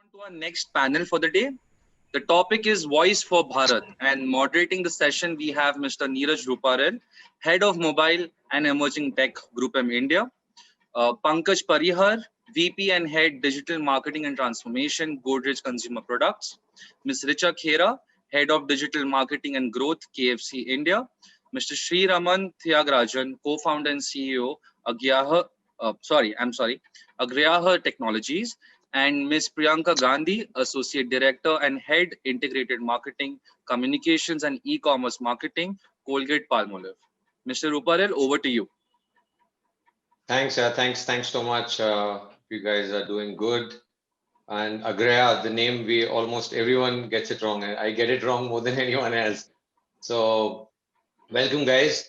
On to our next panel for the day. The topic is Voice for Bharat, and moderating the session we have Mr. Neeraj Ruparel, Head of Mobile and Emerging Tech Group M India, Pankaj Parihar, VP and Head Digital Marketing and Transformation, Godrej Consumer Products, Ms. Richa Khera, Head of Digital Marketing and Growth, KFC India, Mr. Sri Raman Tyagarajan, Co-founder and CEO, Agriyaha Technologies, and Ms. Priyanka Gandhi, Associate Director and Head Integrated Marketing, Communications and E-commerce Marketing, Colgate Palmolive. Mr. Ruparel, over to you. Thanks so much. You guys are doing good. And Agriya, the name, we almost everyone gets it wrong. I get it wrong more than anyone else. So welcome, guys.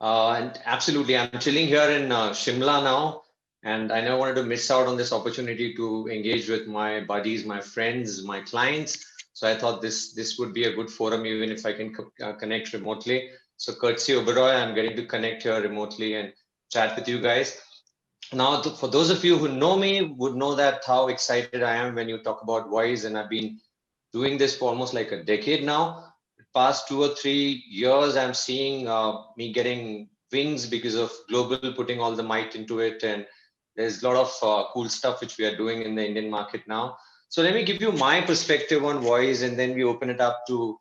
And absolutely, I'm chilling here in Shimla now, and I never wanted to miss out on this opportunity to engage with my buddies, my friends, my clients. So I thought this would be a good forum, even if I can connect remotely. So courtesy Oberoi, I'm getting to connect here remotely and chat with you guys. Now, for those of you who know me, would know that how excited I am when you talk about voice, and I've been doing this for almost like a decade now. Past 2 or 3 years, I'm seeing me getting wings because of global putting all the might into it, and there's a lot of cool stuff which we are doing in the Indian market now. So let me give you my perspective on voice, and then we open it up to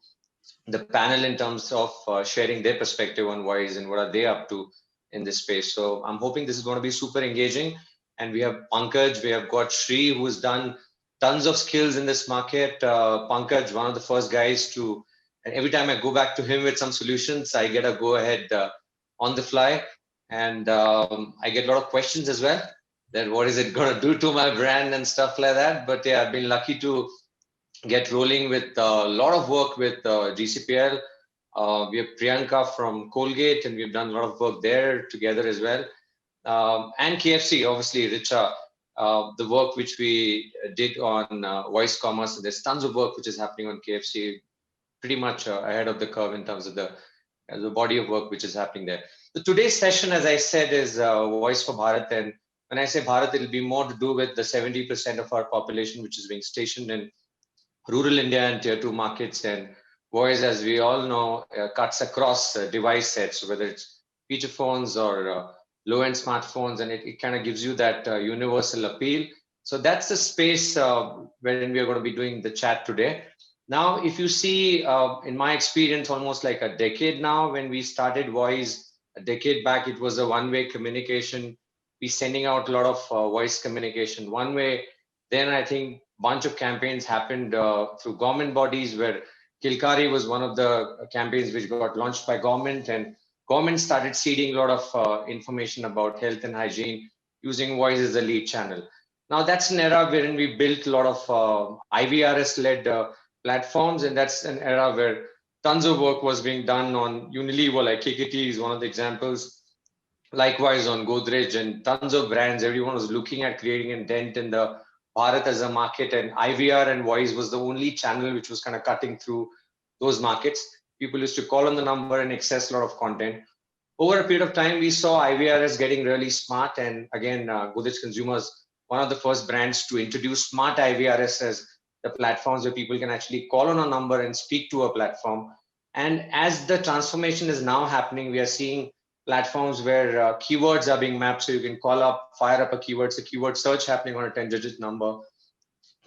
the panel in terms of sharing their perspective on voice and what are they up to in this space. So I'm hoping this is going to be super engaging. And we have Pankaj, we have got Sri, who's done tons of skills in this market. Pankaj, one of the first guys to, and every time I go back to him with some solutions, I get a go ahead on the fly. And I get a lot of questions as well, that what is it going to do to my brand and stuff like that. But yeah, I've been lucky to get rolling with a lot of work with GCPL. We have Priyanka from Colgate, and we've done a lot of work there together as well. And KFC, obviously, Richa, the work which we did on voice commerce. There's tons of work which is happening on KFC, pretty much ahead of the curve in terms of the body of work which is happening there. So today's session, as I said, is Voice for Bharat. And when I say Bharat, it'll be more to do with the 70% of our population which is being stationed in rural India and tier 2 markets. And voice, as we all know, cuts across device sets, whether it's feature phones or low-end smartphones, and it kind of gives you that universal appeal. So that's the space wherein we are going to be doing the chat today. Now, if you see, in my experience, almost like a decade now, when we started voice, a decade back, it was a one-way communication. We sending out a lot of voice communication one way. Then I think bunch of campaigns happened through government bodies, where Kilkari was one of the campaigns which got launched by government, and government started seeding a lot of information about health and hygiene using voice as a lead channel. Now that's an era wherein we built a lot of IVRS-led platforms, and that's an era where tons of work was being done on Unilever, like KKT is one of the examples. Likewise on Godrej and tons of brands, everyone was looking at creating a dent in the Bharat as a market, and IVR and voice was the only channel which was kind of cutting through those markets. People used to call on the number and access a lot of content. Over a period of time, we saw IVRs getting really smart, and again, Godrej Consumers, one of the first brands to introduce smart IVRs as the platforms where people can actually call on a number and speak to a platform. And as the transformation is now happening, we are seeing platforms where keywords are being mapped, so you can call up, fire up a keyword, so keyword search happening on a 10-digit number.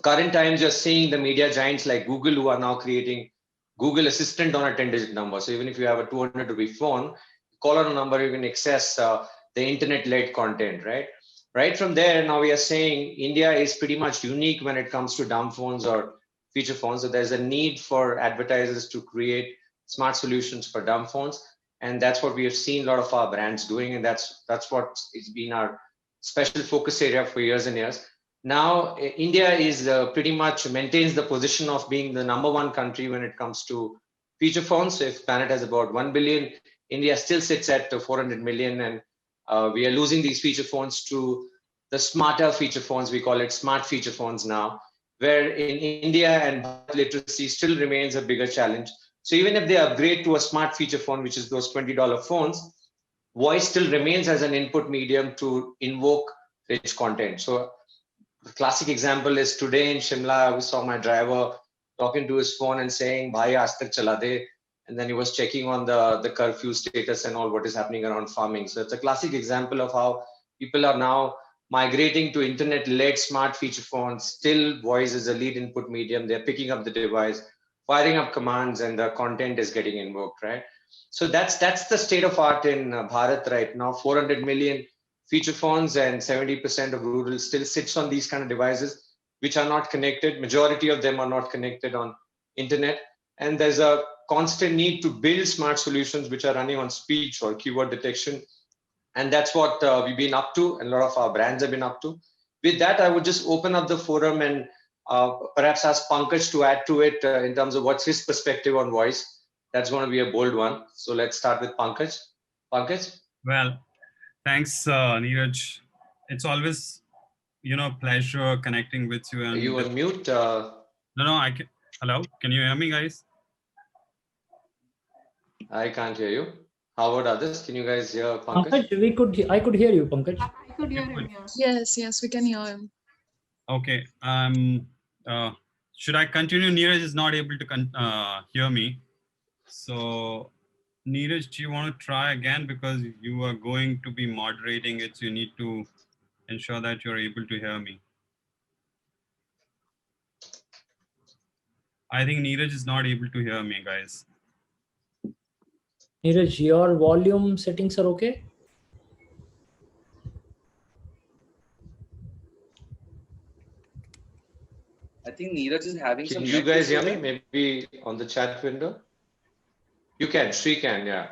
Current times, you're seeing the media giants like Google, who are now creating Google Assistant on a 10-digit number. So even if you have a 200 rupee phone, call on a number, you can access the internet-led content, right? Right from there, now we are saying India is pretty much unique when it comes to dumb phones or feature phones. So there's a need for advertisers to create smart solutions for dumb phones. And that's what we have seen a lot of our brands doing. And that's what it's been our special focus area for years and years. Now, India is pretty much maintains the position of being the #1 country when it comes to feature phones. So if planet has about 1 billion, India still sits at 400 million. And we are losing these feature phones to the smarter feature phones. We call it smart feature phones now, where in India and literacy still remains a bigger challenge. So even if they upgrade to a smart feature phone, which is those $20 phones, voice still remains as an input medium to invoke rich content. So The classic example is today in Shimla, I saw my driver talking to his phone and saying, Bhai, aaj tak chala de. And then he was checking on the curfew status and all what is happening around farming. So it's a classic example of how people are now migrating to internet-led smart feature phones. Still, voice is a lead input medium. They're picking up the device, firing up commands, and the content is getting invoked, right? So that's the state of art in Bharat right now. 400 million feature phones and 70% of rural still sits on these kind of devices, which are not connected. Majority of them are not connected on internet. And there's a constant need to build smart solutions which are running on speech or keyword detection. And that's what we've been up to, and a lot of our brands have been up to. With that, I would just open up the forum and perhaps ask Pankaj to add to it in terms of what's his perspective on voice. That's going to be a bold one. So let's start with Pankaj. Pankaj? Well, thanks, Neeraj. It's always, pleasure connecting with you. Are you And on mute? no, I can. Hello, can you hear me, guys? I can't hear you. How about others? Can you guys hear Pankaj? Pankaj, I could hear you, Pankaj. I could hear him, yeah. Yes, we can hear him. Okay. Should I continue? Neeraj is not able to hear me. So, Neeraj, do you want to try again? Because you are going to be moderating it, so you need to ensure that you're able to hear me. I think Neeraj is not able to hear me, guys. Neeraj, your volume settings are okay? I think Neeraj is having Can some. you guys hear me? Maybe on the chat window? You can. Shri can, yeah.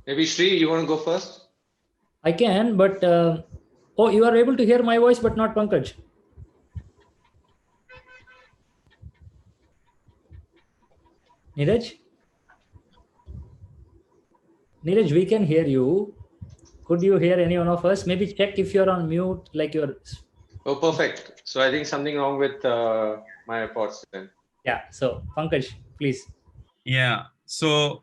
Maybe Shri, you want to go first? I can, but oh, you are able to hear my voice, but not Pankaj. Neeraj? Neeraj, we can hear you. Could you hear any one of us? Maybe check if you're on mute, like you're. Oh, perfect. So I think something wrong with my AirPods then. Yeah. So Pankaj, please. Yeah. So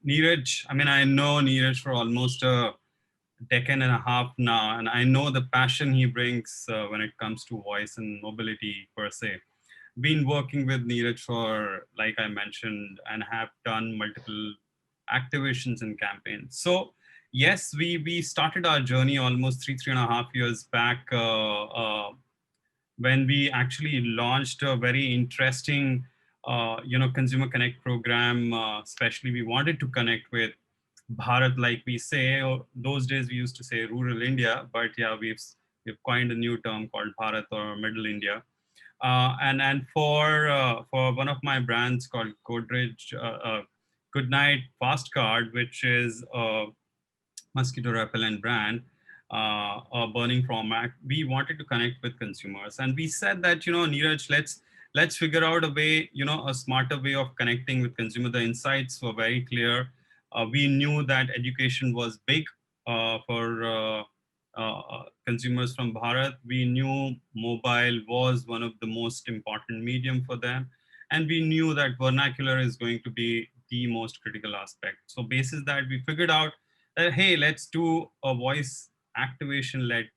Neeraj, I know Neeraj for almost a decade and a half now, and I know the passion he brings when it comes to voice and mobility per se. Been working with Neeraj for, like I mentioned, and have done multiple activations and campaigns. So yes, we started our journey almost three and a half years back when we actually launched a very interesting Consumer Connect program. Especially we wanted to connect with Bharat, like we say. Those days we used to say rural India, but yeah, we've coined a new term called Bharat or Middle India. And for one of my brands called Godrej Goodnight Fast Card, which is a mosquito repellent brand, a burning format, we wanted to connect with consumers, and we said that, Neeraj, let's figure out a way, a smarter way of connecting with consumer. The insights were very clear. We knew that education was big for consumers from Bharat. We knew mobile was one of the most important medium for them. And we knew that vernacular is going to be the most critical aspect. So basis that, we figured out that, hey, let's do a voice activation-led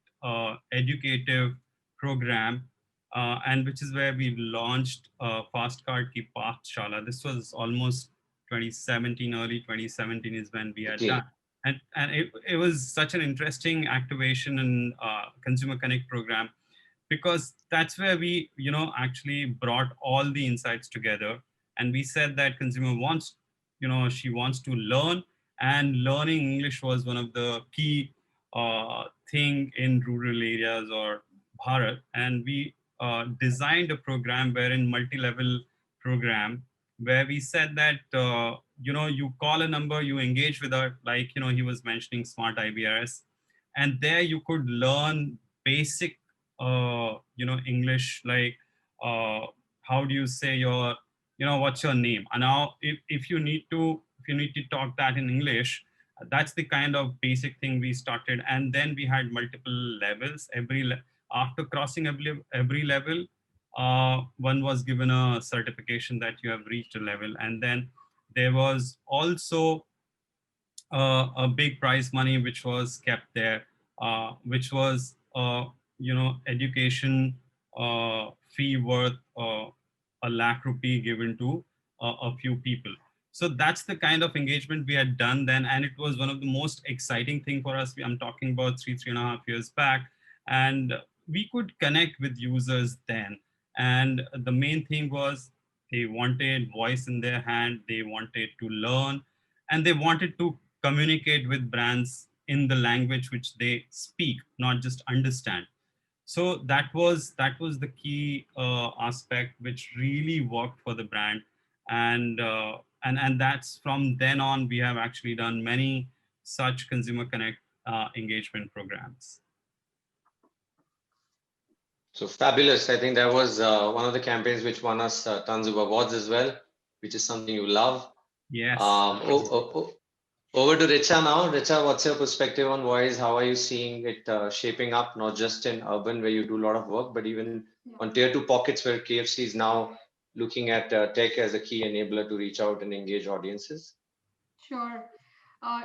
educative program, and which is where we launched Fast Card Ki Pathshala. This was almost 2017, early 2017 is when we had done. And it was such an interesting activation and Consumer Connect program, because that's where we, actually brought all the insights together. And we said that consumer wants, she wants to learn, and learning English was one of the key thing in rural areas or Bharat. And we designed a program wherein multi-level program, where we said that, you call a number, you engage with her, like, he was mentioning Smart IBRS, and there you could learn basic, English, like, how do you say your, what's your name? And now if you need to talk that in English, that's the kind of basic thing we started. And then we had multiple levels. After crossing every level, one was given a certification that you have reached a level. And then there was also a big prize money which was kept there, which was education fee worth ₹1 lakh given to a few people. So that's the kind of engagement we had done then, and it was one of the most exciting thing for us. I'm talking about 3.5 years back, and we could connect with users then. And the main thing was they wanted voice in their hand, they wanted to learn, and they wanted to communicate with brands in the language which they speak, not just understand. So that was the key aspect which really worked for the brand. And that's from then on we have actually done many such consumer connect engagement programs. So fabulous. I think that was one of the campaigns which won us tons of awards as well, which is something you love. Yes. Over to Richa now. Richa, what's your perspective on voice? How are you seeing it shaping up, not just in urban where you do a lot of work, but even on tier 2 pockets where KFC is now looking at tech as a key enabler to reach out and engage audiences? Sure.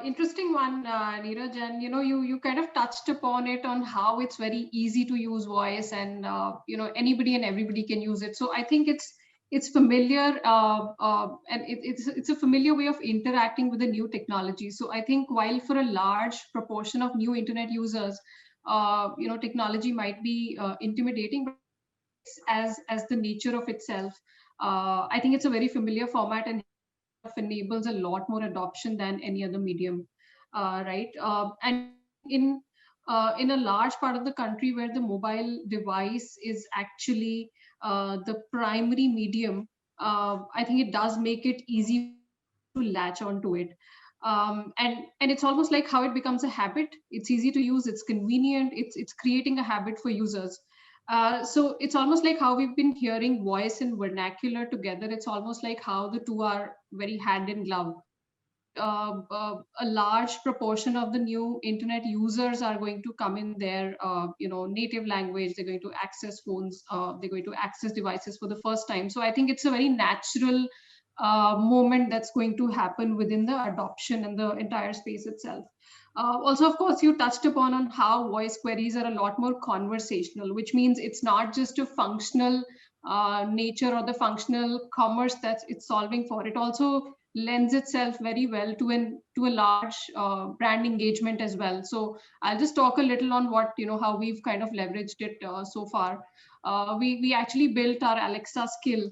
Interesting one, Neeraj, and you kind of touched upon it on how it's very easy to use voice, and anybody and everybody can use it. So I think it's familiar, and it's a familiar way of interacting with the new technology. So I think while for a large proportion of new internet users, technology might be intimidating, but as the nature of itself, I think it's a very familiar format and enables a lot more adoption than any other medium, right? And in a large part of the country where the mobile device is actually the primary medium, I think it does make it easy to latch onto it. And it's almost like how it becomes a habit. It's easy to use, it's convenient, it's creating a habit for users. So it's almost like how we've been hearing voice and vernacular together. It's almost like how the two are very hand in glove. A large proportion of the new internet users are going to come in their native language. They're going to access phones, they're going to access devices for the first time. So I think it's a very natural moment that's going to happen within the adoption and the entire space itself. Also, of course, you touched upon on how voice queries are a lot more conversational, which means it's not just a functional nature or the functional commerce that it's solving for. It also lends itself very well to a large brand engagement as well. So I'll just talk a little on what how we've kind of leveraged it so far. We actually built our Alexa skill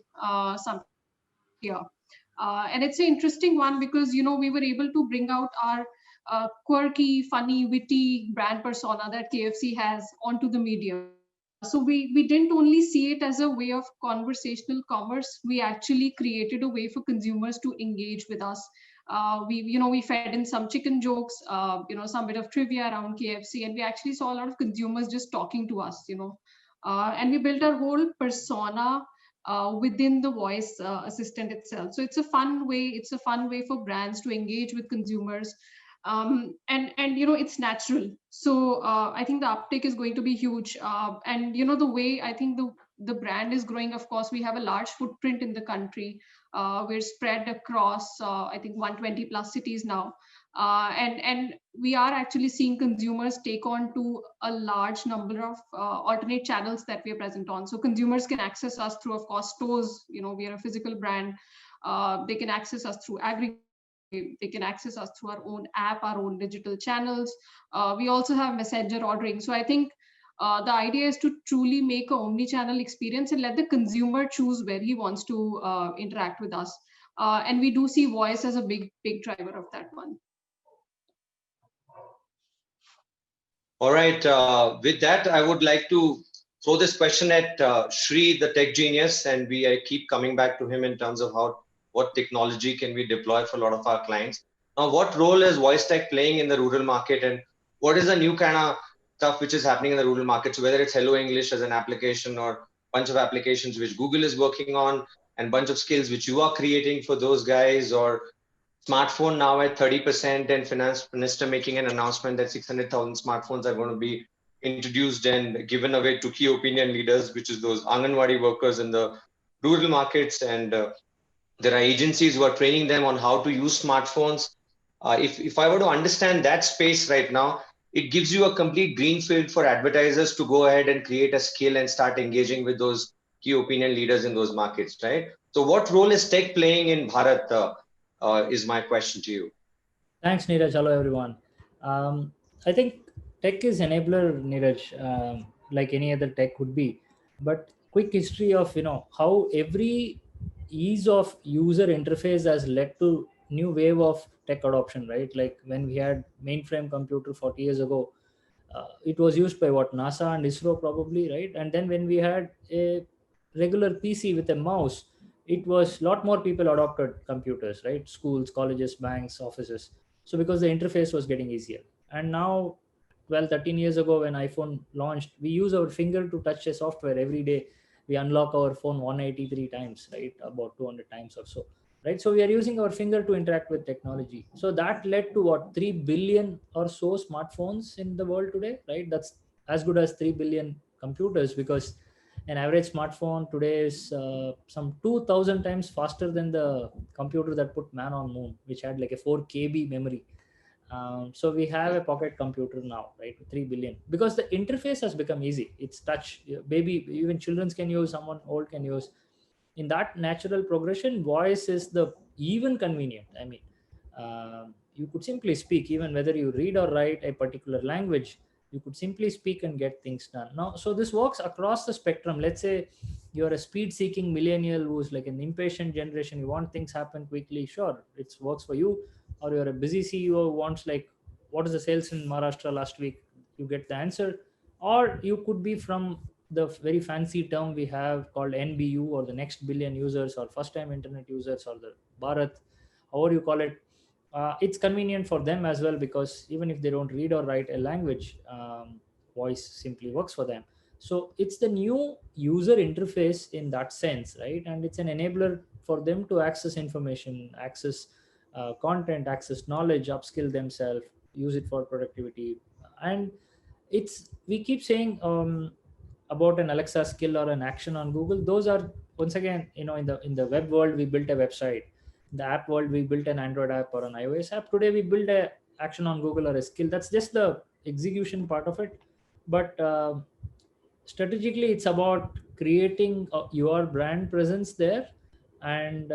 some here, and it's an interesting one because we were able to bring out our quirky, funny, witty brand persona that KFC has onto the medium. So we didn't only see it as a way of conversational commerce. We actually created a way for consumers to engage with us. We fed in some chicken jokes, some bit of trivia around KFC, and we actually saw a lot of consumers just talking to us, and we built our whole persona within the voice assistant itself. So it's a fun way for brands to engage with consumers. And it's natural. So I think the uptake is going to be huge. And the way I think the brand is growing, of course, we have a large footprint in the country. We're spread across I think 120 plus cities now. And we are actually seeing consumers take on to a large number of alternate channels that we are present on. So consumers can access us through, of course, stores. We are a physical brand. They can access us through aggregate. They can access us through our own app, our own digital channels. We also have messenger ordering. So I think the idea is to truly make an omni-channel experience and let the consumer choose where he wants to interact with us. And we do see voice as a big driver of that one. All right. With that, I would like to throw this question at Shri, the tech genius, and I keep coming back to him in terms of what technology can we deploy for a lot of our clients. Now, what role is voice tech playing in the rural market, and what is the new kind of stuff which is happening in the rural market? So whether it's Hello English as an application or a bunch of applications which Google is working on and bunch of skills which you are creating for those guys, or smartphone now at 30%, and finance minister making an announcement that 600,000 smartphones are going to be introduced and given away to key opinion leaders, which is those Anganwadi workers in the rural markets. And there are agencies who are training them on how to use smartphones. If I were to understand that space right now, it gives you a complete green field for advertisers to go ahead and create a skill and start engaging with those key opinion leaders in those markets, right? So what role is tech playing in Bharat is my question to you. Thanks, Neeraj. Hello, everyone. I think tech is enabler, Neeraj, like any other tech would be. But quick history of how every ease of user interface has led to new wave of tech adoption, right? Like when we had mainframe computer 40 years ago, it was used by what, NASA and ISRO probably, right? And then when we had a regular PC with a mouse, it was a lot more people adopted computers, right? Schools, colleges, banks, offices. So because the interface was getting easier. And now 12, 13 years ago when iPhone launched, we use our finger to touch a software every day. We unlock our phone 183 times, right? About 200 times or so, right? So we are using our finger to interact with technology. So that led to what, 3 billion or so smartphones in the world today, right? That's as good as 3 billion computers, because an average smartphone today is some 2000 times faster than the computer that put man on moon, which had like a 4 kb memory. So we have a pocket computer now, right? 3 billion, because the interface has become easy. It's touch, baby, even children can use, someone old can use. In that natural progression, voice is the even convenient. I mean, you could simply speak, even whether you read or write a particular language, you could simply speak and get things done now. So this works across the spectrum. Let's say you're a speed seeking millennial who's like an impatient generation, you want things happen quickly, sure, it works for you. Or you're a busy CEO who wants, like, what is the sales in Maharashtra last week, you get the answer. Or you could be from the very fancy term we have called NBU, or the next billion users, or first time internet users, or the Bharat, however you call it. It's convenient for them as well, because even if they don't read or write a language, voice simply works for them. So it's the new user interface in that sense, right? And it's an enabler for them to access information, access content, access knowledge, upskill themselves, use it for productivity. And it's, we keep saying about an Alexa skill or an action on Google. Those are, once again, in the web world, we built a website. In the app world, we built an Android app or an iOS app. Today we build a action on Google or a skill. That's just the execution part of it. But strategically, it's about creating your brand presence there. And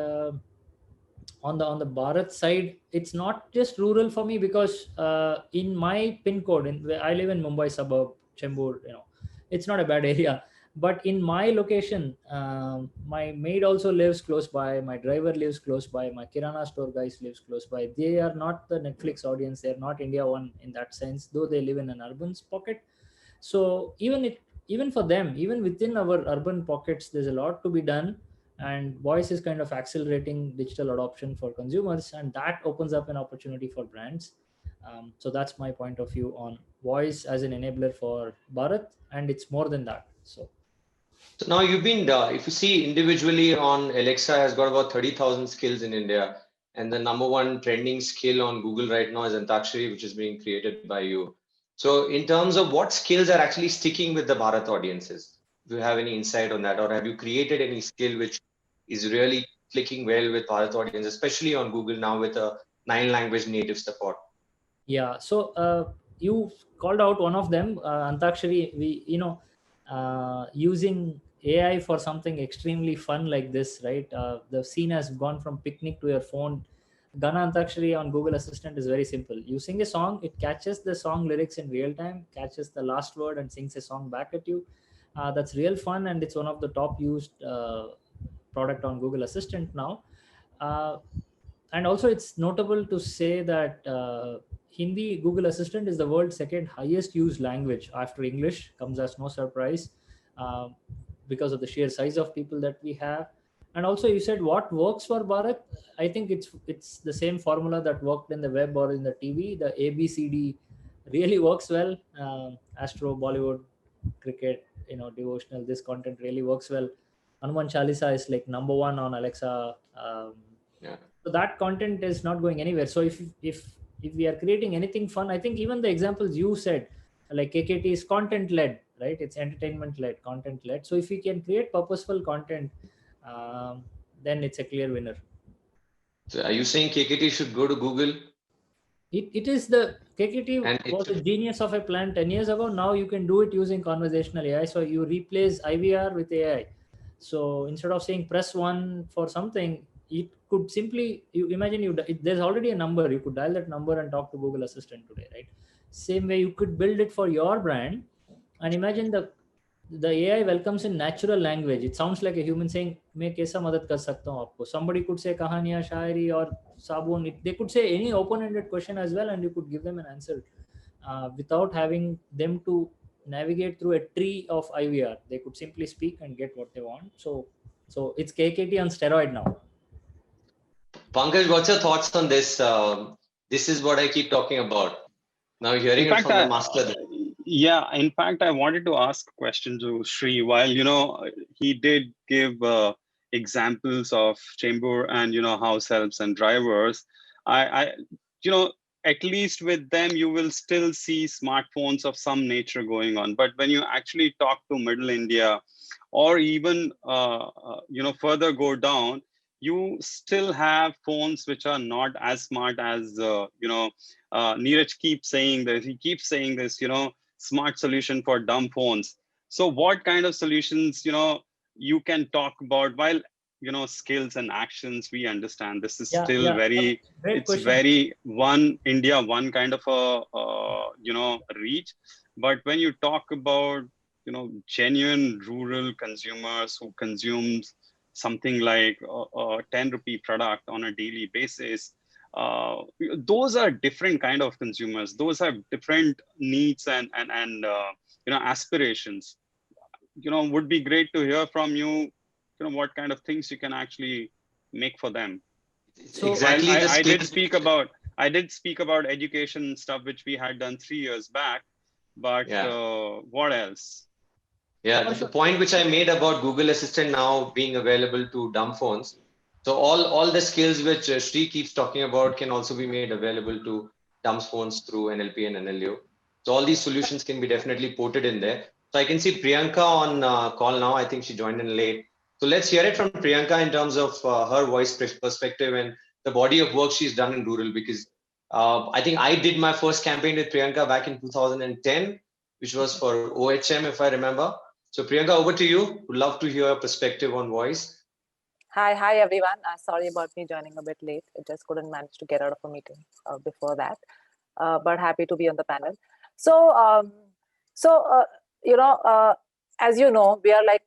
on the Bharat side, it's not just rural for me, because in my pin code, where I live in Mumbai suburb, Chembur, it's not a bad area. But in my location, my maid also lives close by, my driver lives close by, my Kirana store guys lives close by. They are not the Netflix audience. They're not India One in that sense, though they live in an urban pocket. So even for them, even within our urban pockets, there's a lot to be done. And voice is kind of accelerating digital adoption for consumers, and that opens up an opportunity for brands. So that's my point of view on voice as an enabler for Bharat, and it's more than that. So now you've been, if you see individually on Alexa has got about 30,000 skills in India. And the number one trending skill on Google right now is Antakshari, which is being created by you. So in terms of what skills are actually sticking with the Bharat audiences, do you have any insight on that? Or have you created any skill which is really clicking well with Bharat audience, especially on Google now with a 9-language native support? Yeah, so you called out one of them, Antakshari. We, using AI for something extremely fun like this, right? The scene has gone from picnic to your phone. Gana Antakshari on Google Assistant is very simple. You sing a song, it catches the song lyrics in real time, catches the last word, and sings a song back at you. That's real fun, and it's one of the top used product on Google Assistant now. Uh, and also, it's notable to say that Hindi Google Assistant is the world's second highest used language after English. Comes as no surprise, uh, because of the sheer size of people that we have. And also, you said what works for Bharat. I think it's the same formula that worked in the web or in the TV. The ABCD really works well. Astro, Bollywood, cricket, devotional. This content really works well. Hanuman Chalisa is like number one on Alexa. Yeah. So that content is not going anywhere. So if we are creating anything fun, I think even the examples you said, like KKT is content led, right? It's entertainment led, content led. So if we can create purposeful content, then it's a clear winner. So are you saying KKT should go to Google? it is the KKT And was a genius of a plan 10 years ago. Now you can do it using conversational AI. So you replace IVR with AI. So instead of saying press one for something, it could simply, you imagine there's already a number. You could dial that number and talk to Google Assistant today, right? Same way you could build it for your brand, and imagine the AI welcomes in natural language. It sounds like a human saying, "मैं कैसा मदद कर सकता हूँ आपको?" Somebody could say कहानियाँ, शायरी or sabun. They could say any open-ended question as well, and you could give them an answer without having them to navigate through a tree of IVR. They could simply speak and get what they want. So it's KKT on steroid now. Pankaj, what's your thoughts on this? This is what I keep talking about. Now hearing it from the master. Yeah, in fact, I wanted to ask a question to Sri. While he did give examples of Chambur and house helps and drivers, I at least with them you will still see smartphones of some nature going on. But when you actually talk to Middle India, or even further go down, you still have phones which are not as smart as Neeraj keeps saying this. He keeps saying this, smart solution for dumb phones. So what kind of solutions, you can talk about? While, skills and actions, we understand this is still very, Great it's question. very one India, one kind of a, reach. But when you talk about, genuine rural consumers who consumes something like a 10 rupee product on a daily basis, those are different kind of consumers. Those have different needs and aspirations. Would be great to hear from you, what kind of things you can actually make for them. So exactly, I did speak about education stuff, which we had done 3 years back, but what else? Yeah, the point which I made about Google Assistant now being available to dumb phones. So all the skills which Sri keeps talking about can also be made available to dumb phones through NLP and NLU. So all these solutions can be definitely ported in there. So I can see Priyanka on call now. I think she joined in late. So let's hear it from Priyanka in terms of her voice perspective and the body of work she's done in rural, because I think I did my first campaign with Priyanka back in 2010, which was for OHM, if I remember. So Priyanka, over to you. Would love to hear a perspective on voice. Hi everyone. Sorry about me joining a bit late. I just couldn't manage to get out of a meeting before that, but happy to be on the panel. So, as you know, we are like,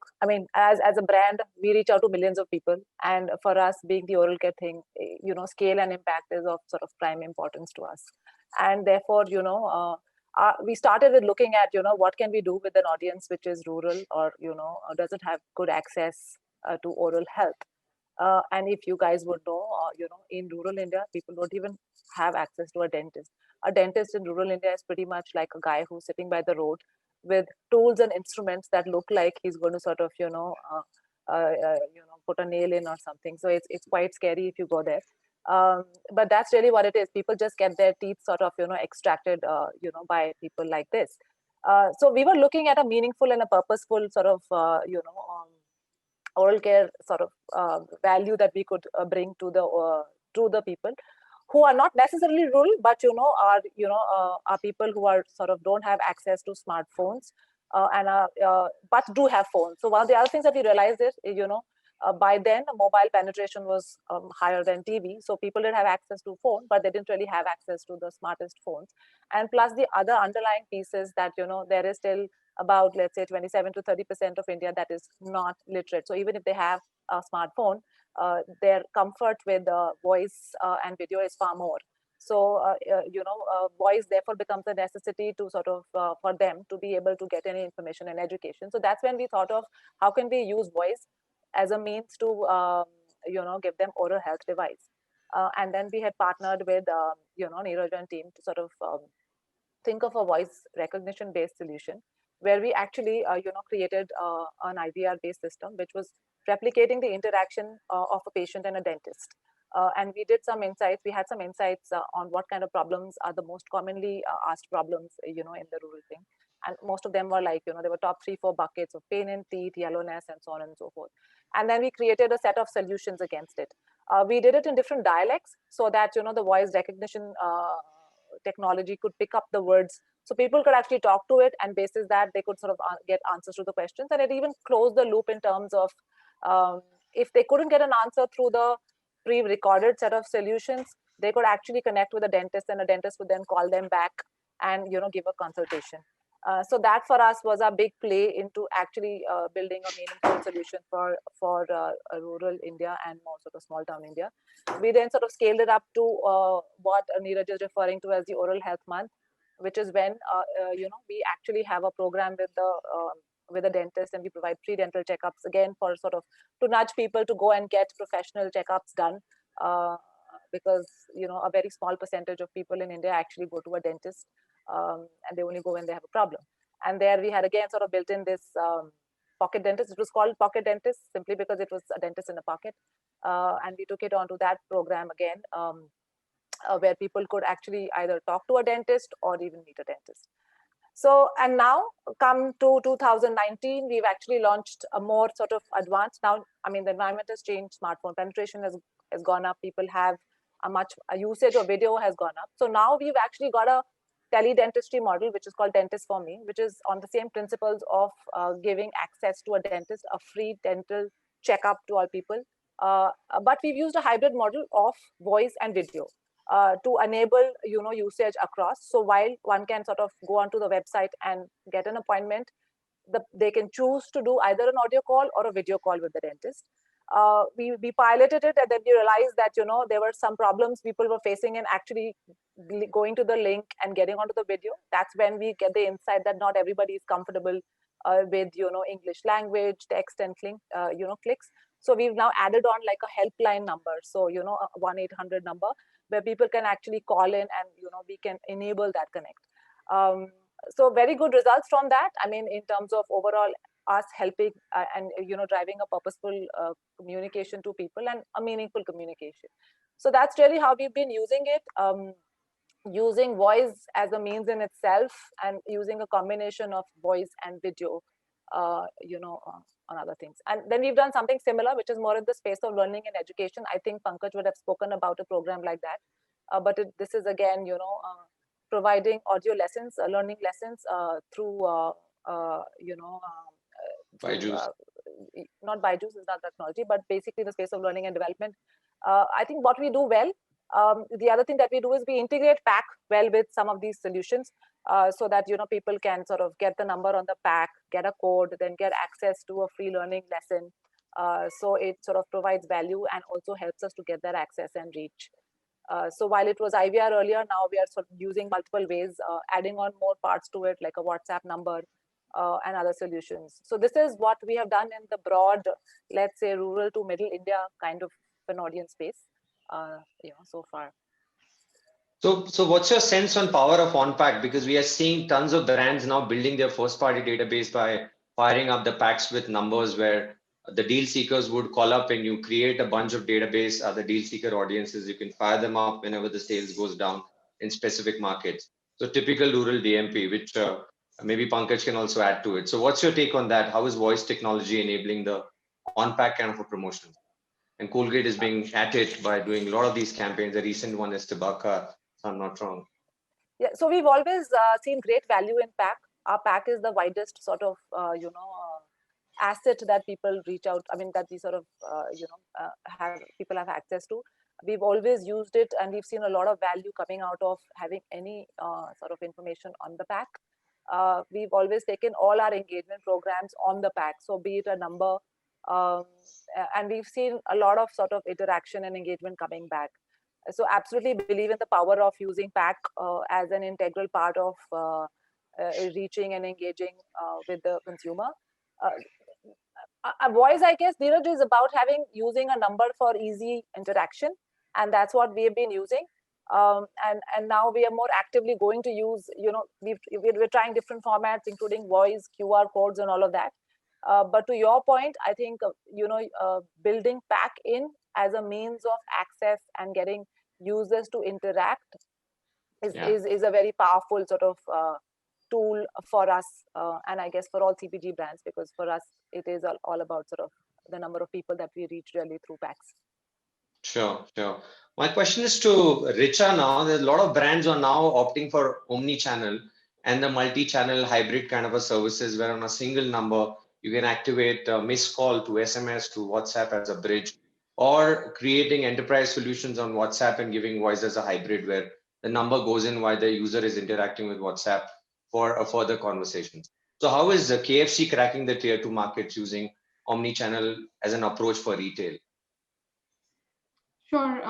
as a brand, we reach out to millions of people, and for us, being the oral care thing, scale and impact is of sort of prime importance to us, and therefore, we started with looking at, what can we do with an audience which is rural or, doesn't have good access to oral health. And if you guys would know, in rural India, people don't even have access to a dentist. A dentist in rural India is pretty much like a guy who's sitting by the road with tools and instruments that look like he's going to sort of, put a nail in or something. So it's quite scary if you go there. But that's really what it is. People just get their teeth sort of, extracted, by people like this. So we were looking at a meaningful and a purposeful sort of, oral care sort of value that we could bring to the people who are not necessarily rural, but are people who are sort of don't have access to smartphones but do have phones. So one of the other things that we realized is by then mobile penetration was higher than TV, so people did have access to phone, but they didn't really have access to the smartest phones. And plus the other underlying piece is that there is still about, let's say, 27 to 30% of India that is not literate. So even if they have a smartphone, their comfort with voice and video is far more. So voice therefore becomes a necessity to sort of for them to be able to get any information and education. So that's when we thought of how can we use voice as a means to give them oral health device. And then we had partnered with Neeraj and team to sort of think of a voice recognition based solution where we actually created an IVR based system which was replicating the interaction of a patient and a dentist. And we did some insights. We had some insights on what kind of problems are the most commonly asked problems, in the rural thing. And most of them were like, there were top 3-4 buckets of pain in teeth, yellowness, and so on and so forth. And then we created a set of solutions against it. We did it in different dialects so that, the voice recognition technology could pick up the words. So people could actually talk to it, and basis that they could sort of get answers to the questions. And it even closed the loop in terms of if they couldn't get an answer through the pre-recorded set of solutions, they could actually connect with a dentist, and a dentist would then call them back and give a consultation. So that for us was a big play into actually building a meaningful solution for rural India and more sort of small town India. We then sort of scaled it up to what Neeraj is referring to as the Oral Health Month, which is when we actually have a program with a dentist, and we provide free dental checkups, again for sort of to nudge people to go and get professional checkups done, because a very small percentage of people in India actually go to a dentist, and they only go when they have a problem. And there we had again sort of built in this pocket dentist. It was called pocket dentist simply because it was a dentist in a pocket, and we took it onto that program again, where people could actually either talk to a dentist or even meet a dentist. So, and now come to 2019, we've actually launched a more sort of advanced, now, I mean, the environment has changed, smartphone penetration has gone up, people have a usage of video has gone up. So now we've actually got a teledentistry model, which is called Dentist for Me, which is on the same principles of giving access to a dentist, a free dental checkup to all people. But we've used a hybrid model of voice and video to enable usage across. So while one can sort of go onto the website and get an appointment, they can choose to do either an audio call or a video call with the dentist. We piloted it, and then we realized that there were some problems people were facing in actually going to the link and getting onto the video. That's when we get the insight that not everybody is comfortable with English language, text, and clicks. So we've now added on like a helpline number, so a 1-800 number where people can actually call in, and we can enable that connect. So very good results from that. I mean, in terms of overall us helping and driving a purposeful communication to people and a meaningful communication. So that's really how we've been using it, using voice as a means in itself, and using a combination of voice and video on other things. And then we've done something similar, which is more in the space of learning and education. I think Pankaj would have spoken about a program like that, but this is again providing audio lessons, learning lessons through Byju's. Not Byju's is not technology, but basically the space of learning and development. I think what we do well, the other thing that we do is we integrate PAC well with some of these solutions, so that people can sort of get the number on the PAC, get a code, then get access to a free learning lesson. So it sort of provides value and also helps us to get that access and reach. So while it was IVR earlier, now we are sort of using multiple ways, adding on more parts to it, like a WhatsApp number and other solutions. So this is what we have done in the broad, let's say, rural to middle India kind of an audience space, so far. So what's your sense on power of OnPack? Because we are seeing tons of brands now building their first-party database by firing up the packs with numbers where the deal seekers would call up and you create a bunch of database, other deal seeker audiences. You can fire them up whenever the sales goes down in specific markets. So typical rural DMP, which maybe Pankaj can also add to it. So what's your take on that? How is voice technology enabling the OnPack kind of a promotion? And Colgate is being at it by doing a lot of these campaigns. The recent one is Tabaka, if I'm not wrong. Yeah, so we've always seen great value in PAC. Our PAC is the widest sort of, asset that people reach out. I mean, that we sort of, people have access to. We've always used it, and we've seen a lot of value coming out of having any sort of information on the PAC. We've always taken all our engagement programs on the PAC. So be it a number, and we've seen a lot of sort of interaction and engagement coming back. So absolutely believe in the power of using PAC as an integral part of reaching and engaging with the consumer. A voice, I guess, Neeraj, is about using a number for easy interaction, and that's what we have been using. And now we are more actively going to use, we're trying different formats, including voice, QR codes, and all of that. But to your point, I think building PAC in as a means of access and getting users to interact is a very powerful sort of tool for us, and I guess for all CPG brands, because for us it is all about sort of the number of people that we reach really through PACs. Sure, sure. My question is to Richa now. There's a lot of brands are now opting for omni-channel and the multi-channel hybrid kind of a services where on a single number you can activate a missed call to SMS to WhatsApp as a bridge, or creating enterprise solutions on WhatsApp and giving voice as a hybrid where the number goes in while the user is interacting with WhatsApp for a further conversations. So how is the KFC cracking the tier two markets using omni-channel as an approach for retail? Sure.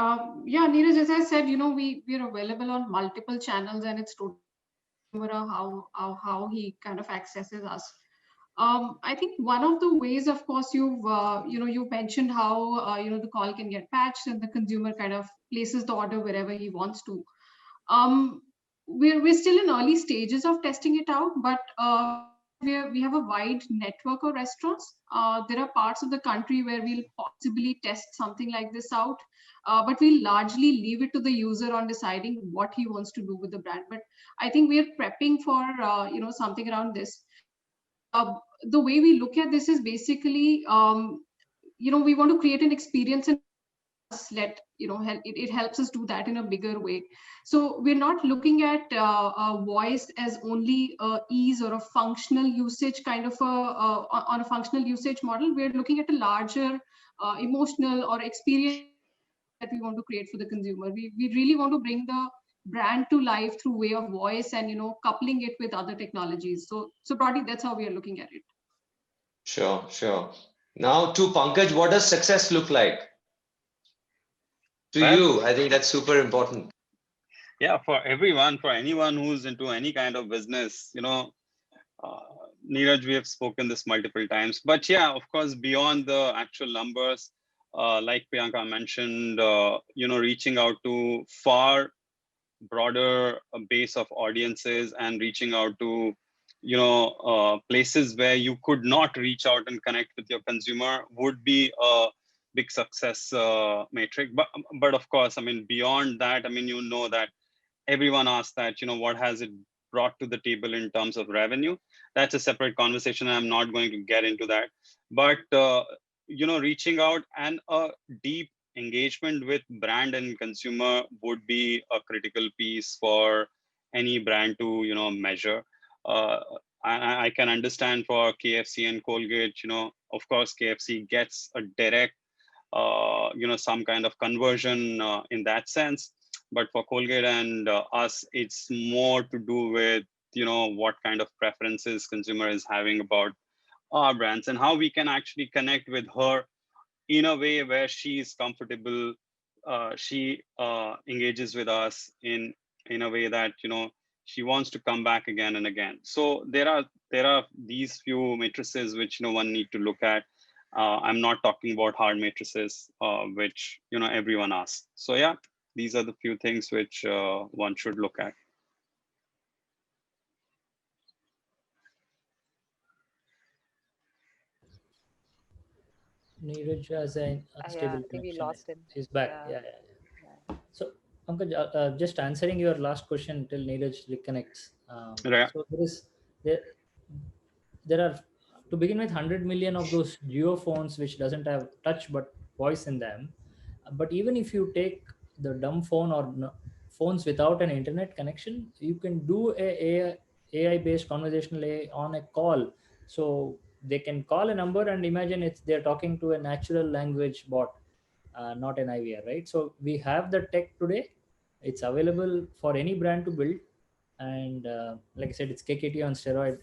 Yeah, Neeraj, as I said, we're available on multiple channels, and it's totally how he kind of accesses us. I think one of the ways, of course, you mentioned how the call can get patched and the consumer kind of places the order wherever he wants to. Um, we're still in early stages of testing it out, but we have a wide network of restaurants. There are parts of the country where we'll possibly test something like this out, but we'll largely leave it to the user on deciding what he wants to do with the brand. But I think we're prepping for something around this. The way we look at this is basically, we want to create an experience and it helps us do that in a bigger way. So we're not looking at voice as only ease or a functional usage kind of on a functional usage model. We're looking at a larger emotional or experience that we want to create for the consumer. We really want to bring the brand to life through way of voice and coupling it with other technologies. So broadly, that's how we are looking at it. Sure, sure. Now to Pankaj, what does success look like to you? I think that's super important. Yeah, for everyone, for anyone who's into any kind of business, Neeraj, we have spoken this multiple times, but yeah, of course, beyond the actual numbers, like Priyanka mentioned, reaching out to far broader base of audiences and reaching out to places where you could not reach out and connect with your consumer would be a big success metric. But of course, I mean, beyond that, I mean, that everyone asks that, what has it brought to the table in terms of revenue? That's a separate conversation. I'm not going to get into that. But reaching out and a deep engagement with brand and consumer would be a critical piece for any brand to measure. I can understand for KFC and Colgate, of course KFC gets a direct some kind of conversion in that sense, but for Colgate and us, it's more to do with what kind of preferences consumer is having about our brands and how we can actually connect with her in a way where she is comfortable. She engages with us in a way that she wants to come back again and again. So there are these few matrices which one need to look at. I'm not talking about hard matrices which everyone asks. So yeah, these are the few things which one should look at. Neeraj has an unstable I think we connection. lost him. He's back. Yeah. Yeah. So, Pankaj, just answering your last question till Neeraj reconnects. Right. So there are, to begin with, 100 million of those Geo phones which doesn't have touch but voice in them. But even if you take the dumb phone or phones without an internet connection, you can do a AI based conversational AI on a call. So they can call a number and imagine they're talking to a natural language bot, not an IVR, right? So we have the tech today. It's available for any brand to build, and like I said, it's KKT on steroid.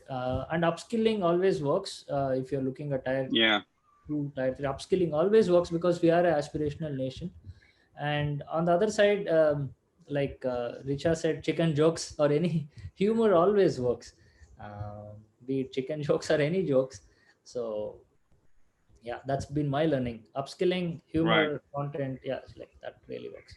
And upskilling always works. If you're looking at tier 2, tier 3, upskilling always works because we are an aspirational nation. And on the other side, like Richa said, chicken jokes or any humor always works, be it chicken jokes or any jokes. So yeah, that's been my learning. Upskilling, humor, content, yeah, it's like that really works.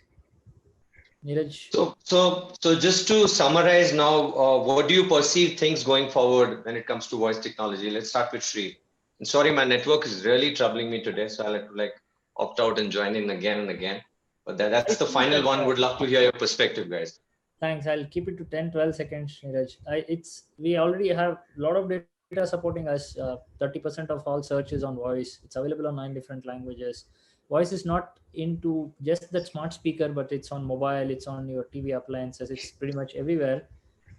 Neeraj? So just to summarize now, what do you perceive things going forward when it comes to voice technology? Let's start with Sri. And sorry, my network is really troubling me today, so I'll have to opt out and join in again and again. But that's the final one. Would love to hear your perspective, guys. Thanks. I'll keep it to 10-12 seconds, Neeraj. We already have a lot of data supporting us. 30% of all search is on voice. It's available on 9 different languages. voice is not into just that smart speaker, but it's on mobile, it's on your TV appliances, it's pretty much everywhere.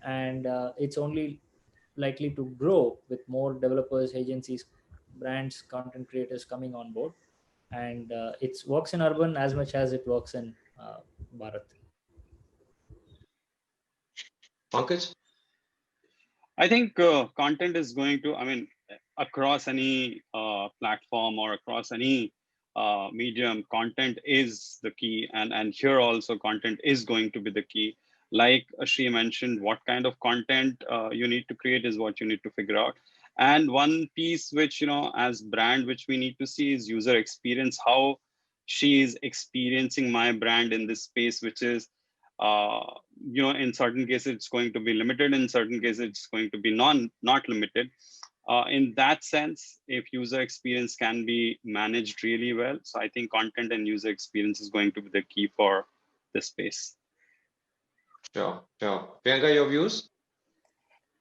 And it's only likely to grow with more developers, agencies, brands, content creators coming on board. And it works in urban as much as it works in Bharat. Pankaj? I think content is going to, I mean, across any platform or across any medium, content is the key. And here also content is going to be the key. Like Ashri mentioned, what kind of content you need to create is what you need to figure out. And one piece which, as brand, which we need to see is user experience, how she is experiencing my brand in this space, which is uh, in certain cases it's going to be limited, in certain cases it's going to be not limited. In that sense, if user experience can be managed really well, so I think content and user experience is going to be the key for this space. Sure, sure. Priyanka, your views?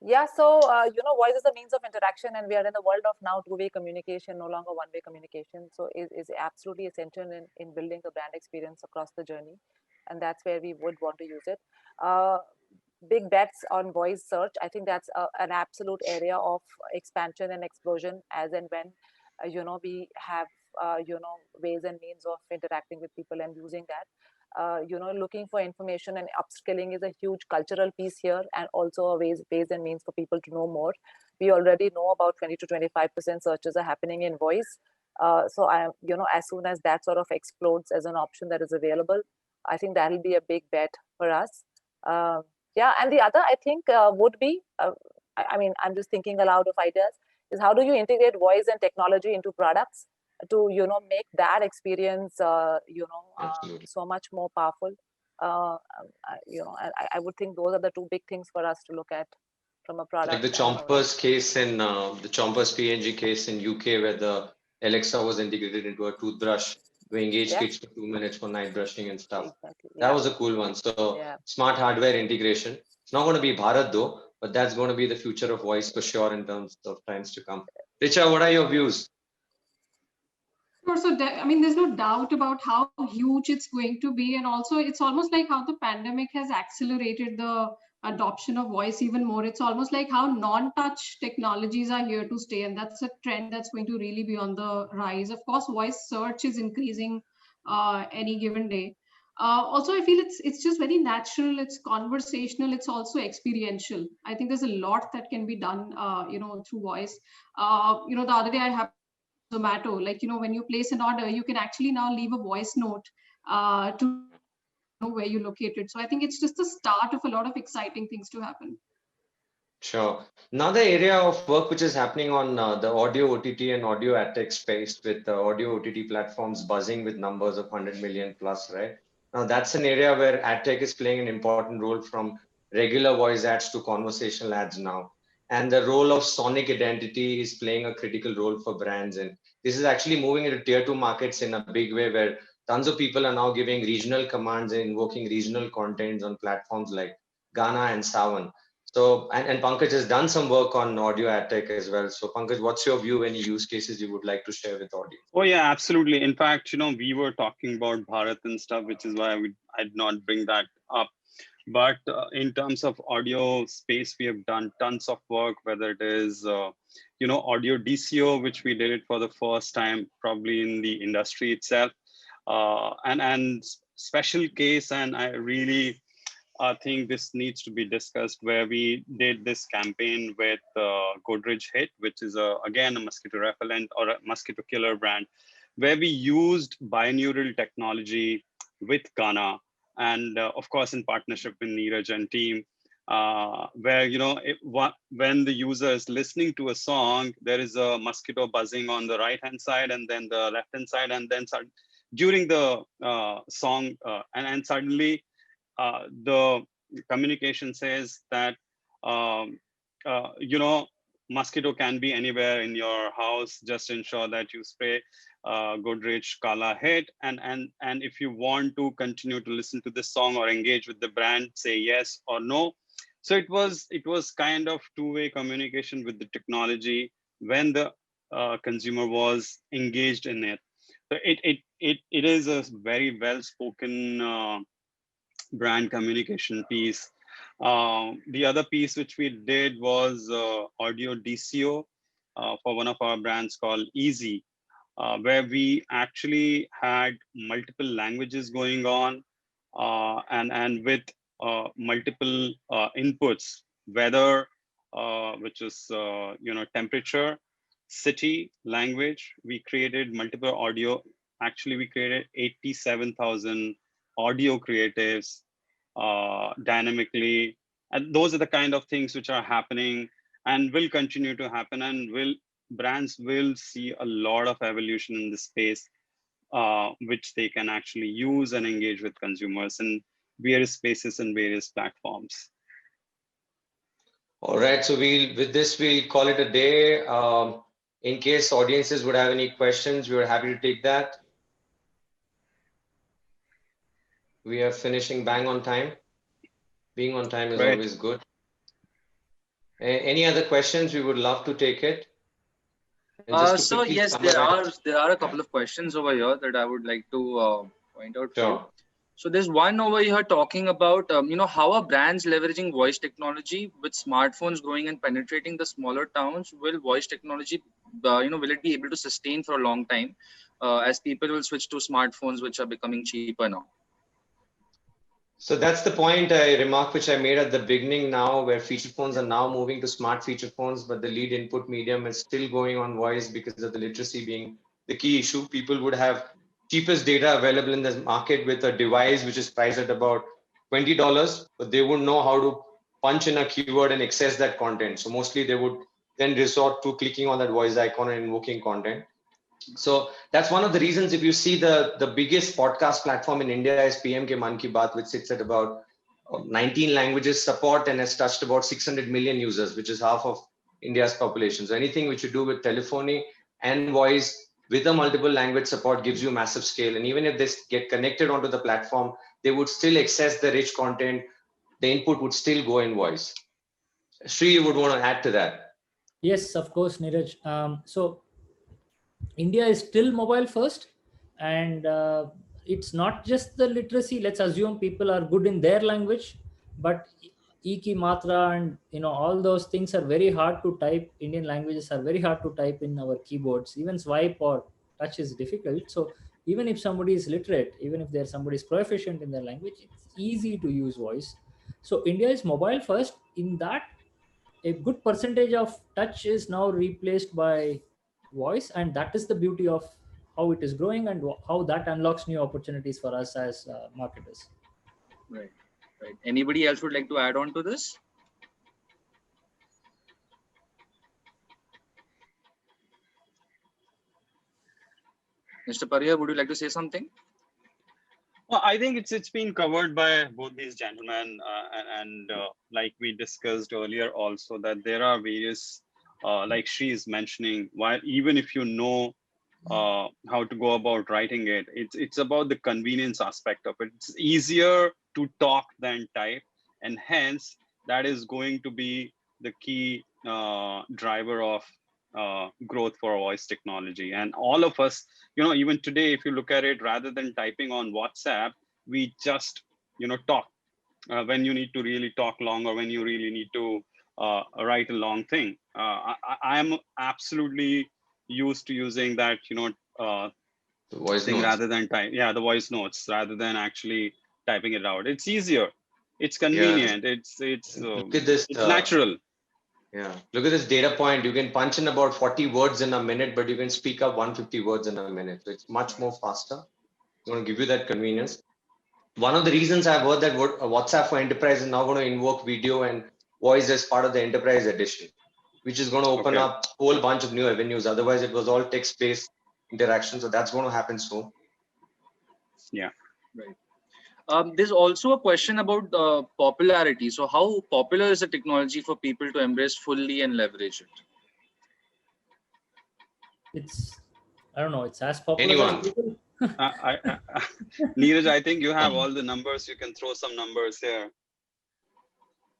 Yeah, so voice is a means of interaction, and we are in the world of now two-way communication, no longer one-way communication. So is absolutely essential in building a brand experience across the journey, and that's where we would want to use it. Big bets on voice search. I think that's an absolute area of expansion and explosion as and when we have ways and means of interacting with people and using that. Looking for information and upskilling is a huge cultural piece here, and also a ways and means for people to know more. We already know about 20 to 25% searches are happening in voice. So I am, as soon as that sort of explodes as an option that is available, I think that'll be a big bet for us. Yeah, and the other I think would be, I mean, I'm just thinking aloud of ideas, is how do you integrate voice and technology into products to make that experience so much more powerful. I would think those are the two big things for us to look at from a product. Like the Chompers case in the Chompers PNG case in UK, where the Alexa was integrated into a toothbrush to engage kids for 2 minutes for night brushing and stuff. Exactly. That was a cool one. So smart hardware integration. It's not going to be Bharat though, but that's going to be the future of voice for sure in terms of times to come. Richa, what are your views? Sure. So, I mean, there's no doubt about how huge it's going to be. And also, it's almost like how the pandemic has accelerated the adoption of voice even more. It's almost like how non-touch technologies are here to stay. And that's a trend that's going to really be on the rise. Of course, voice search is increasing any given day. Also, I feel it's just very natural. It's conversational. It's also experiential. I think there's a lot that can be done, through voice. The other day I have Zomato, like, when you place an order, you can actually now leave a voice note to know where you're located. So I think it's just the start of a lot of exciting things to happen. Sure. Another area of work which is happening on the audio OTT and audio ad tech space, with the audio OTT platforms buzzing with numbers of 100 million plus, right? Now that's an area where ad tech is playing an important role, from regular voice ads to conversational ads now. And the role of sonic identity is playing a critical role for brands. And this is actually moving into tier 2 markets in a big way, where tons of people are now giving regional commands and invoking regional contents on platforms like Ghana and Sawan. So, and Pankaj has done some work on audio ad tech as well. So Pankaj, what's your view? Any use cases you would like to share with audience? Oh yeah, absolutely. In fact, we were talking about Bharat and stuff, which is why I'd not bring that up. But in terms of audio space, we have done tons of work, whether it is, audio DCO, which we did it for the first time, probably in the industry itself, and special case. And I really think this needs to be discussed, where we did this campaign with Godrej Hit, which is again a mosquito repellent or a mosquito killer brand, where we used binaural technology with Ghana, and of course in partnership with Neeraj and team, where when the user is listening to a song, there is a mosquito buzzing on the right hand side and then the left hand side, and then during the song, and suddenly the communication says that mosquito can be anywhere in your house. Just ensure that you spray Godrej Kala Hit, and if you want to continue to listen to this song or engage with the brand, say yes or no. So it was kind of two-way communication with the technology when the consumer was engaged in it. It is a very well spoken brand communication piece. The other piece which we did was audio DCO for one of our brands called Easy, where we actually had multiple languages going on, and with multiple inputs, weather, which is temperature, city, language. We created multiple audio. Actually, we created 87,000 audio creatives dynamically, and those are the kind of things which are happening and will continue to happen, and brands will see a lot of evolution in this space, which they can actually use and engage with consumers in various spaces and various platforms. All right, so we'll call it a day. In case audiences would have any questions, we are happy to take that. We are finishing bang on time. Being on time is always good. Any other questions? We would love to take it. So yes, there are a couple of questions over here that I would like to point out. Sure. So there's one over here talking about how are brands leveraging voice technology with smartphones growing and penetrating the smaller towns? Will voice technology will it be able to sustain for a long time as people will switch to smartphones which are becoming cheaper now? So that's the point remark which I made at the beginning now, where feature phones are now moving to smart feature phones, but the lead input medium is still going on voice because of the literacy being the key issue. People would have cheapest data available in the market with a device which is priced at about $20, but they wouldn't know how to punch in a keyword and access that content. So mostly they would then resort to clicking on that voice icon and invoking content. So that's one of the reasons. If you see the biggest podcast platform in India is PM Ke Man Ki Baat, which sits at about 19 languages support and has touched about 600 million users, which is half of India's population. So anything which you do with telephony and voice with a multiple language support gives you massive scale. And even if they get connected onto the platform, they would still access the rich content. The input would still go in voice. Sri, you would want to add to that? Yes, of course, Neeraj. So India is still mobile first, and it's not just the literacy. Let's assume people are good in their language, but Iki Matra and all those things are very hard to type. Indian languages are very hard to type in our keyboards. Even swipe or touch is difficult. So even if somebody is literate, even if somebody is proficient in their language, it's easy to use voice. So India is mobile first. In that, a good percentage of touch is now replaced by voice, and that is the beauty of how it is growing and how that unlocks new opportunities for us as marketers. Right. Anybody else would like to add on to this? Mr. Parya, would you like to say something? Well, I think it's been covered by both these gentlemen, and like we discussed earlier also, that there are various, like Sri is mentioning, while even if you know how to go about writing it, it's about the convenience aspect of it. It's easier to talk than type, and hence that is going to be the key driver of growth for voice technology. And all of us, even today, if you look at it, rather than typing on WhatsApp, we just talk when you need to really talk long, or when you really need to write a long thing. I am absolutely used to using that the voice thing notes. rather than type. Yeah, the voice notes rather than actually typing it out. It's easier, it's convenient. Yeah. It's look at this, it's natural. Yeah, look at this data point. You can punch in about 40 words in a minute, but you can speak up 150 words in a minute. So it's much more faster. I want to give you that convenience. One of the reasons I've heard that WhatsApp for Enterprise is now going to invoke video and voice as part of the Enterprise edition, which is going to open up a whole bunch of new avenues. Otherwise, it was all text-based interaction. So that's going to happen soon. Yeah. Right. There's also a question about popularity. So how popular is the technology for people to embrace fully and leverage it? I don't know, it's as popular as people. Neeraj, I think you have all the numbers. You can throw some numbers here.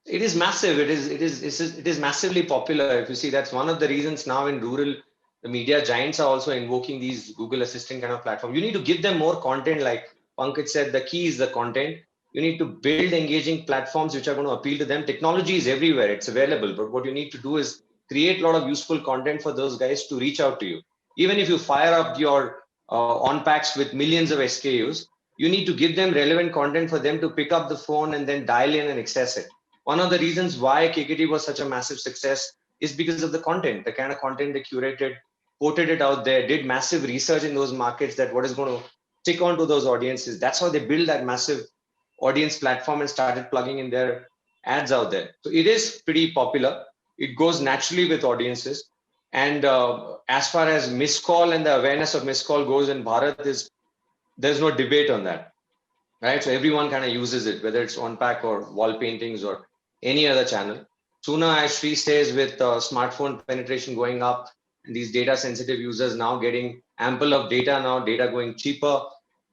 It is massive. It is massively popular. If you see, that's one of the reasons now in rural the media giants are also invoking these Google Assistant kind of platform. You need to give them more content. Like Pankaj said, the key is the content. You need to build engaging platforms which are going to appeal to them. Technology is everywhere, it's available, but what you need to do is create a lot of useful content for those guys to reach out to you. Even if you fire up your on packs with millions of SKUs, you need to give them relevant content for them to pick up the phone and then dial in and access it. One of the reasons why KKT was such a massive success is because of the content, the kind of content they curated, quoted it out there, did massive research in those markets that what is going to stick on to those audiences. That's how they build that massive audience platform and started plugging in their ads out there. So it is pretty popular. It goes naturally with audiences. And as far as missed call and the awareness of missed call goes in Bharat, there's no debate on that, right? So everyone kind of uses it, whether it's on pack or wall paintings or any other channel. Sooner, as Sri says, with smartphone penetration going up and these data sensitive users now getting ample of data, now data going cheaper,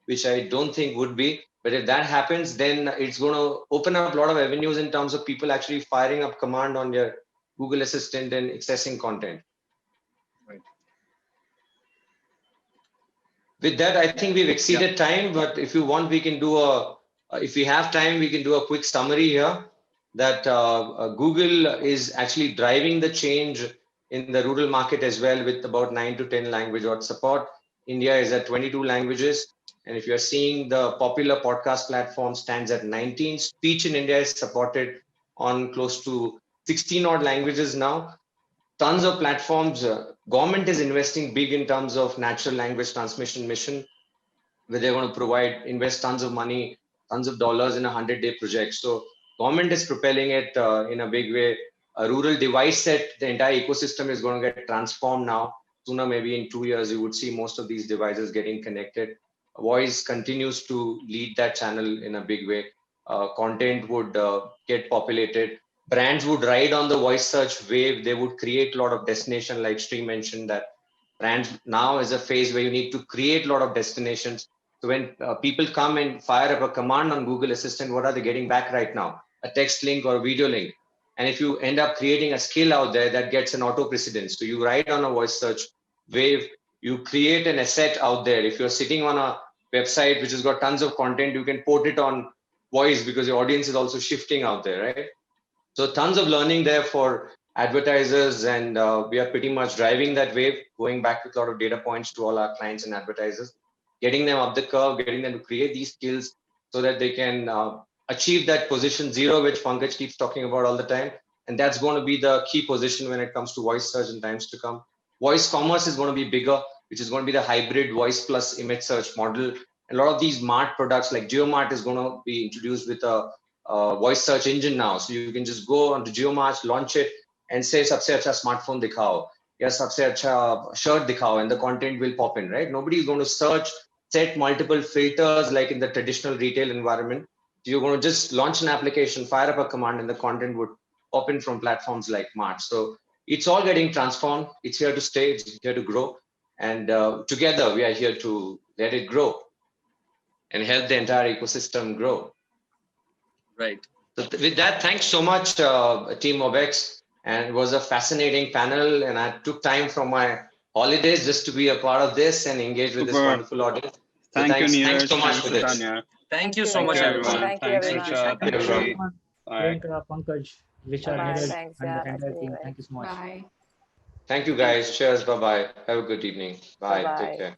which I don't think would be. But if that happens, then it's going to open up a lot of avenues in terms of people actually firing up command on your Google Assistant and accessing content. Right. With that, I think we've exceeded time, but if you want, we can do if we have time, we can do a quick summary here that Google is actually driving the change in the rural market as well with about 9 to 10 language support. India is at 22 languages. And if you're seeing the popular podcast platform stands at 19, speech in India is supported on close to 16 odd languages now. Tons of platforms. Government is investing big in terms of natural language transmission mission, where they're going to invest tons of money, tons of dollars in a 100-day project. So government is propelling it in a big way. A rural device set, the entire ecosystem is going to get transformed now. Sooner, maybe in 2 years, you would see most of these devices getting connected. Voice continues to lead that channel in a big way. Content would get populated. Brands would ride on the voice search wave. They would create a lot of destination, like Sri mentioned, that brands now is a phase where you need to create a lot of destinations. So when people come and fire up a command on Google Assistant, what are they getting back right now? A text link or a video link. And if you end up creating a skill out there, that gets an auto precedence. So you write on a voice search wave, you create an asset out there. If you're sitting on a website which has got tons of content, you can port it on voice because your audience is also shifting out there, right? So tons of learning there for advertisers, and we are pretty much driving that wave, going back with a lot of data points to all our clients and advertisers, getting them up the curve, getting them to create these skills so that they can achieve that position 0, which Pankaj keeps talking about all the time. And that's going to be the key position when it comes to voice search in times to come. Voice commerce is going to be bigger, which is going to be the hybrid voice plus image search model. A lot of these Mart products like JioMart is going to be introduced with a voice search engine now. So you can just go onto JioMart, launch it, and say सबसे अच्छा smartphone दिखाओ या सबसे अच्छा shirt दिखाओ, and the content will pop in, right? Nobody is going to search, set multiple filters like in the traditional retail environment. So you're going to just launch an application, fire up a command, and the content would pop in from platforms like Mart. So it's all getting transformed. It's here to stay. It's here to grow. And together we are here to let it grow and help the entire ecosystem grow. Right. So with that, thanks so much, Team Mobex. And it was a fascinating panel. And I took time from my holidays just to be a part of this and engage with this wonderful audience. So Thank you, Neeraj. Thanks so much for this. Tanya. Thank you so much, everyone. Thank you, Thanks, everyone. Richa. Thank you, Thank you. everyone. Bye. Priyanka, Pankaj, Richa, Bye. Neeraj, Thanks, and yeah, the entire nice team. meeting you. Thank you so much. Bye. Thank you, guys. Cheers. Bye-bye. Have a good evening. Bye. Bye-bye. Take care.